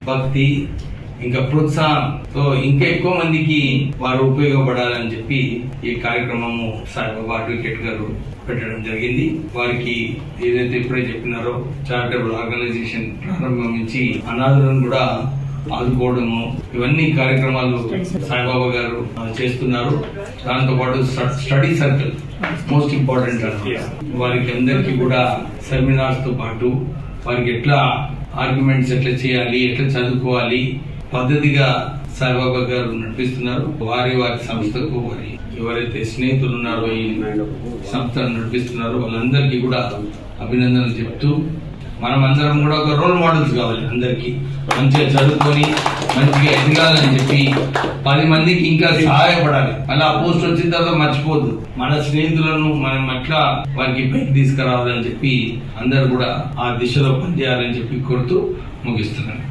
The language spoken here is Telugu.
భక్తి ఇంకా ప్రోత్సాహంతో ఇంకా ఎక్కువ మందికి వారు ఉపయోగపడాలని చెప్పి ఈ కార్యక్రమము సాయిబాబా అడ్వకేట్ గారు పెట్టడం జరిగింది. వారికి ఏదైతే ఇప్పుడే చెప్పినారో చారిటబుల్ ఆర్గనైజేషన్ ప్రారంభించి అనాథులను కూడా ఆదుకోవడము, ఇవన్నీ కార్యక్రమాలు సాయిబాబా గారు చేస్తున్నారు. దాంతో పాటు స్టడీ సర్కిల్ మోస్ట్ ఇంపార్టెంట్ అన్నమాట. వారికి అందరికీ కూడా సెమినార్స్ తో పాటు వారికి ఎట్లా ఆర్గ్యుమెంట్స్ ఎట్లా చేయాలి, ఎట్లా చదువుకోవాలి పద్ధతిగా సాయిబాబా గారు నడిపిస్తున్నారు. వారి సంస్థకు వారి ఎవరైతే స్నేహితులు ఉన్నారో ఈ సంస్థను నడిపిస్తున్నారో వాళ్ళందరికీ కూడా అభినందనలు చెప్తూ, మనం అందరం కూడా ఒక రోల్ మోడల్స్ కావాలి. అందరికీ మంచిగా చదువుకొని మంచిగా ఎదగాలని చెప్పి 10 మందికి ఇంకా సహాయపడాలి. అలా పోస్ట్ వచ్చిన తర్వాత మర్చిపోద్దు మన స్నేహితులను మనం అట్లా వారికి పైకి తీసుకురావాలని చెప్పి అందరు కూడా ఆ దిశలో పనిచేయాలని చెప్పి కోరుతూ ముగిస్తున్నాను.